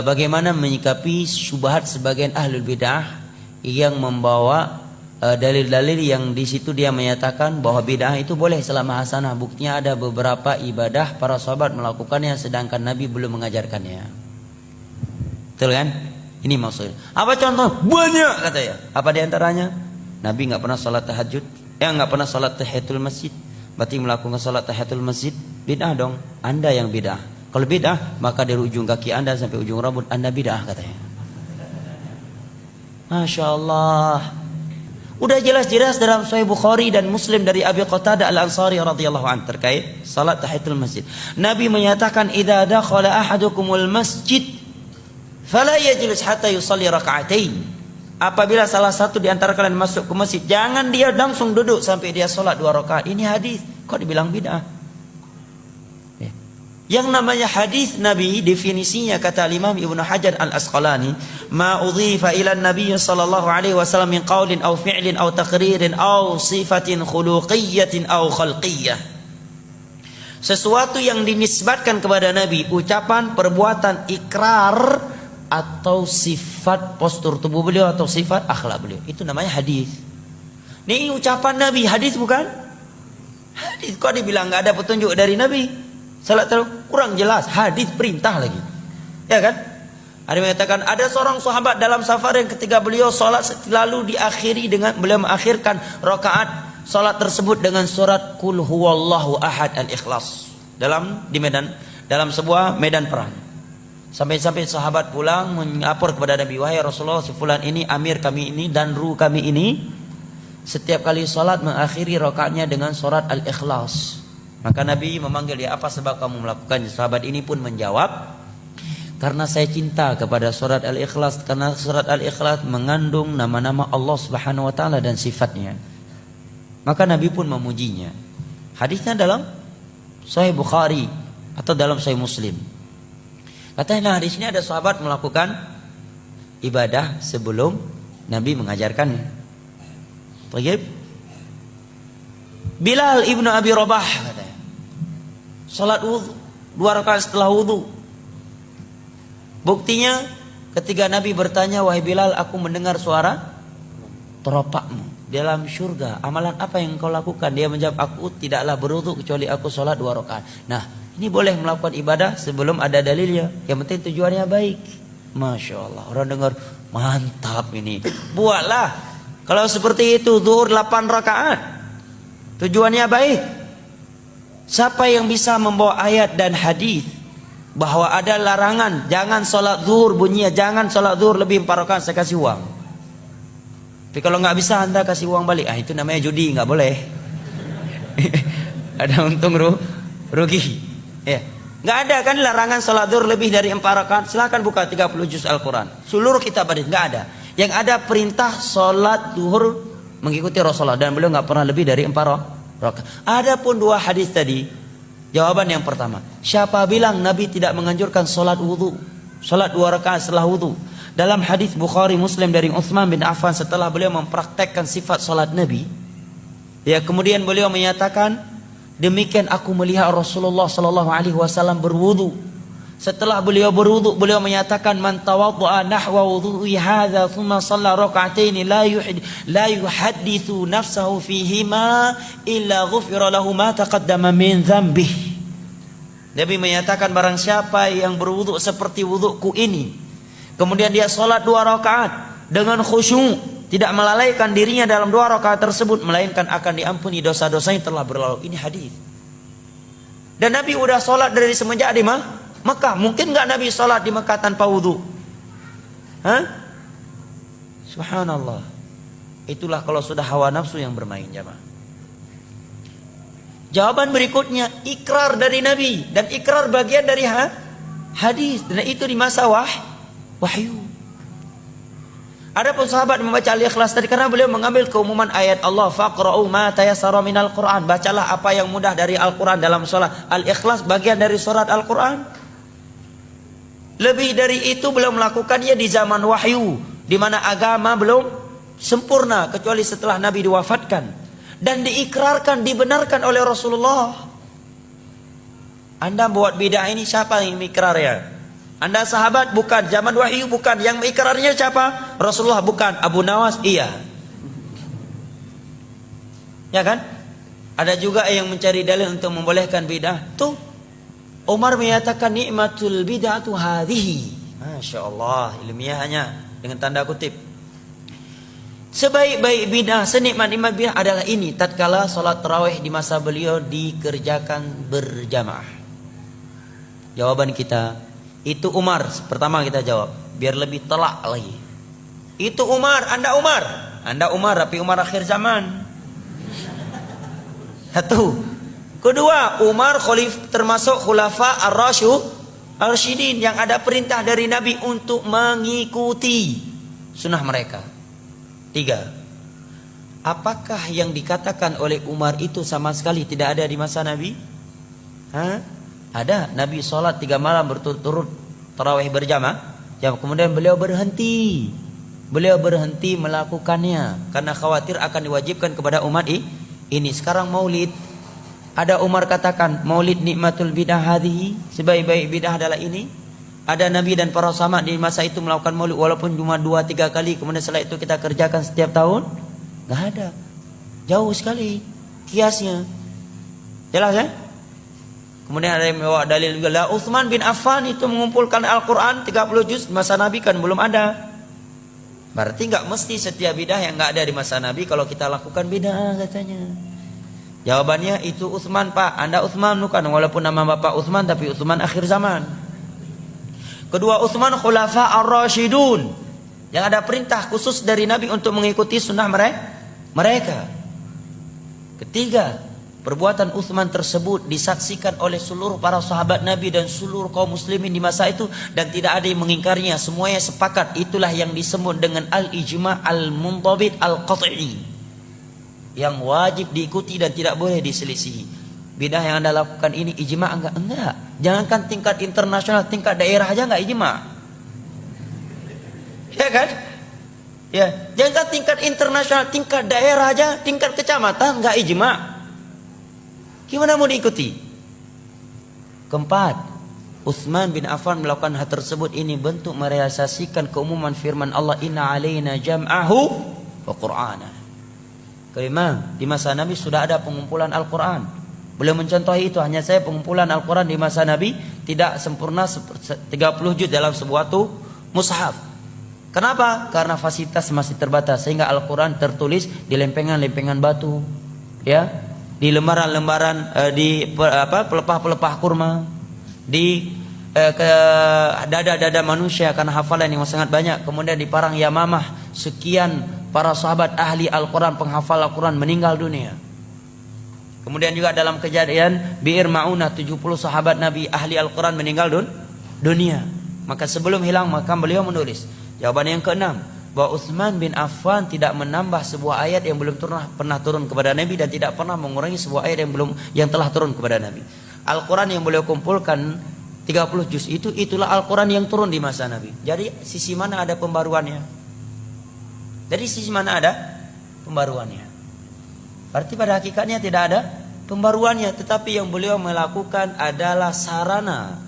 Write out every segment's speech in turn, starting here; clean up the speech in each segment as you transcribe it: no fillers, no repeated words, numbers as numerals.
bagaimana menyikapi syubhat sebagian ahlul bidah yang membawa dalil-dalil yang di situ dia menyatakan bahwa bid'ah itu boleh selama hasanah. Buktinya ada beberapa ibadah para sahabat melakukannya sedangkan Nabi belum mengajarkannya. Betul kan? Ini maksudnya. Apa contoh? Banyak katanya. Apa diantaranya? Nabi nggak pernah salat tahajud, nggak pernah salat tahiyatul masjid. Berarti melakukan salat tahiyatul masjid bid'ah dong. Anda yang bid'ah. Kalau bid'ah maka dari ujung kaki Anda sampai ujung rambut Anda bid'ah katanya. Masya Allah. Udah jelas-jelas dalam Sahih Bukhari dan Muslim dari Abi Qatadah Al-Ansari radhiyallahu anhu terkait salat tahiyatul masjid. Nabi menyatakan idza dakhala ahadukumul masjid fala yajlis hatta yusalli raka'atain. Apabila salah satu di antara kalian masuk ke masjid, jangan dia langsung duduk sampai dia salat 2 rakaat. Ini hadis. Kok dibilang bid'ah? Yang namanya hadis Nabi definisinya kata Imam Ibnu Hajar Al-Asqalani, ma udhifa ila Nabi sallallahu alaihi wasallam min qaulin aw fi'lin aw taqririn aw sifatin khuluqiyyatin aw khalqiyyah. Sesuatu yang dinisbatkan kepada Nabi, ucapan, perbuatan, ikrar atau sifat postur tubuh beliau atau sifat akhlak beliau, itu namanya hadis. Ini ucapan Nabi, hadis bukan? Hadis. Kok dibilang enggak ada petunjuk dari Nabi? Salat kurang jelas, hadis perintah lagi. Ya kan? Ada yang mengatakan ada seorang sahabat dalam safar yang ketika beliau salat lalu diakhiri dengan beliau mengakhirkan rakaat salat tersebut dengan surat Qul huwallahu ahad al-Ikhlas dalam sebuah medan perang. Sampai-sampai sahabat pulang melapor kepada Nabi, wahai Rasulullah, si fulan ini amir kami ini dan ru kami ini setiap kali salat mengakhiri rakaatnya dengan surat al-Ikhlas. Maka Nabi memanggil dia, apa sebab kamu melakukannya? Sahabat ini pun menjawab, karena saya cinta kepada surat Al-Ikhlas, karena surat Al-Ikhlas mengandung nama-nama Allah Subhanahu wa taala dan sifatnya. Maka Nabi pun memujinya. Hadisnya dalam Sahih Bukhari atau dalam Sahih Muslim. Katanya di sini ada sahabat melakukan ibadah sebelum Nabi mengajarkannya. Baik. Bilal ibnu Abi Rabah katanya, salat wudu 2 rakaat setelah wudu. Buktinya ketika Nabi bertanya, wahai Bilal, aku mendengar suara teropakmu dalam surga. Amalan apa yang kau lakukan? Dia menjawab, aku tidaklah berwudu kecuali aku salat 2 rakaat. Nah, ini boleh melakukan ibadah sebelum ada dalilnya. Yang penting tujuannya baik. Masya Allah, orang dengar mantap ini. Buatlah. Kalau seperti itu zuhur 8 rakaat. Tujuannya baik. Siapa yang bisa membawa ayat dan hadis bahwa ada larangan jangan sholat zuhur, bunyinya jangan sholat zuhur lebih 4 rakaat, saya kasih uang. Tapi kalau nggak bisa Anda kasih uang balik. Itu namanya judi, nggak boleh. Ada untung rugi. Ya. Nggak ada kan larangan sholat zuhur lebih dari 4 rakaat. Silakan buka 30 juz Al-Quran. Seluruh kitab hadis nggak ada. Yang ada perintah sholat zuhur mengikuti Rasulullah dan beliau nggak pernah lebih dari 4 rakaat. Adapun 2 hadis tadi, jawaban yang pertama, siapa bilang Nabi tidak menganjurkan salat wudu, salat 2 rakaat setelah wudu? Dalam hadis Bukhari Muslim dari Utsman bin Affan, setelah beliau mempraktekkan sifat salat Nabi, ya kemudian beliau menyatakan, demikian aku melihat Rasulullah sallallahu alaihi wasallam berwudu. Setelah beliau berwudu, beliau menyatakan, man tawaddaa nahwa wudhu'i hadza thumma shalla rak'ataini la yuhaddithu nafsahu fihima illa ghufira lahu ma taqaddama min dzambih. Nabi menyatakan, barang siapa yang berwudu seperti wuduku ini, kemudian dia salat 2 rakaat dengan khusyuk, tidak melalaikan dirinya dalam 2 rakaat tersebut, melainkan akan diampuni dosa-dosa yang telah berlalu. Ini hadis. Dan Nabi udah salat dari semenjak di Mekah. Mungkin nggak Nabi sholat di Mekah tanpa wudhu? Subhanallah. Itulah kalau sudah hawa nafsu yang bermain, jemaah. Jawaban berikutnya, ikrar dari Nabi. Dan ikrar bagian dari hadis. Dan itu di masa wahyu. Adapun sahabat membaca Al-Ikhlas tadi karena beliau mengambil keumuman ayat Allah, faqra'u ma tayassara minal Qur'an. Bacalah apa yang mudah dari Al-Quran dalam sholat. Al-Ikhlas bagian dari surat Al-Quran. Lebih dari itu belum melakukannya di zaman wahyu, di mana agama belum sempurna kecuali setelah Nabi diwafatkan dan diikrarkan, dibenarkan oleh Rasulullah. Anda buat bid'ah ini siapa yang ikrar ya? Anda sahabat? Bukan. Zaman wahyu? Bukan. Yang ikrarnya siapa? Rasulullah? Bukan. Abu Nawas? Iya. Ya kan? Ada juga yang mencari dalil untuk membolehkan bid'ah. Tuh, Umar menyatakan nikmatul bid'atu hadhihi. Masya Allah, ilmiahnya dengan tanda kutip. Sebaik-baik bid'ah, senikmat-nikmat bid'ah adalah ini. Tatkala salat tarawih di masa beliau dikerjakan berjamaah. Jawaban kita, itu Umar. Pertama kita jawab, biar lebih telak lagi. Itu Umar, Anda Umar. Anda Umar, tapi Umar akhir zaman. Satu. Kedua, Umar termasuk khulafa ar-rasyidin yang ada perintah dari Nabi untuk mengikuti sunnah mereka. Tiga. Apakah yang dikatakan oleh Umar itu sama sekali tidak ada di masa Nabi? Hah? Ada. Nabi sholat 3 malam berturut-turut tarawih berjamaah. Yang kemudian beliau berhenti. Beliau berhenti melakukannya karena khawatir akan diwajibkan kepada umat ini. Sekarang maulid, ada Umar katakan maulid nikmatul bidah hadhihi, sebaik-baik bidah adalah ini. Ada Nabi dan para sahabat di masa itu melakukan maulid walaupun cuma 2-3 kali, kemudian setelah itu kita kerjakan setiap tahun? Enggak ada. Jauh sekali kiasnya. Jelas ya? Kemudian ada yang membawa dalil juga, lah Utsman bin Affan itu mengumpulkan Al-Quran 30 juz di masa Nabi, kan belum ada. Berarti nggak mesti setiap bidah yang nggak ada di masa Nabi kalau kita lakukan bidah katanya. Jawabannya itu Utsman, Pak. Anda Utsman bukan, walaupun nama bapak Utsman tapi Utsman akhir zaman. Kedua, Utsman khulafa ar-rasyidun yang ada perintah khusus dari Nabi untuk mengikuti sunnah mereka. Ketiga, perbuatan Utsman tersebut disaksikan oleh seluruh para sahabat Nabi dan seluruh kaum muslimin di masa itu dan tidak ada yang mengingkarinya, semuanya sepakat. Itulah yang disebut dengan al-ijma' al-muntabit al-qat'i, yang wajib diikuti dan tidak boleh diselisihi. Bidah yang Anda lakukan ini ijma' enggak. Jangankan tingkat internasional, tingkat daerah aja enggak ijma'. Ya kan? Ya, jangankan tingkat internasional, tingkat daerah aja, tingkat kecamatan enggak ijma'. Gimana mau diikuti? Keempat, Utsman bin Affan melakukan hal tersebut ini bentuk merealisasikan keumuman firman Allah, inna alaina jam'ahu wa qur'ana. Kelima, di masa Nabi sudah ada pengumpulan Al-Quran. Beliau mencontohi itu, hanya saya pengumpulan Al-Quran di masa Nabi tidak sempurna 30 juz dalam sebuah mushaf. Kenapa? Karena fasilitas masih terbatas sehingga Al-Quran tertulis di lempengan-lempengan batu, ya, di lembaran-lembaran, di pelepah-pelepah kurma, di dada-dada manusia karena hafalan yang sangat banyak. Kemudian di Parang Yamamah sekian para sahabat ahli Al-Quran, penghafal Al-Quran meninggal dunia. Kemudian juga dalam kejadian Bi'ir Ma'unah 70 sahabat Nabi ahli Al-Quran meninggal dunia. Maka sebelum hilang maka beliau menulis. Jawaban yang keenam, bahwa Utsman bin Affan tidak menambah sebuah ayat yang belum pernah turun kepada Nabi dan tidak pernah mengurangi sebuah ayat yang telah turun kepada Nabi. Al-Quran yang beliau kumpulkan 30 juz itulah Al-Quran yang turun di masa Nabi. Jadi sisi mana ada pembaruannya? Dari sisi mana ada pembaruannya? Berarti pada hakikatnya tidak ada pembaruannya, tetapi yang beliau melakukan adalah sarana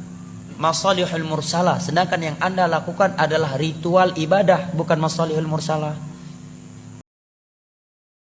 masalihul mursalah, sedangkan yang Anda lakukan adalah ritual ibadah, bukan masalihul mursalah.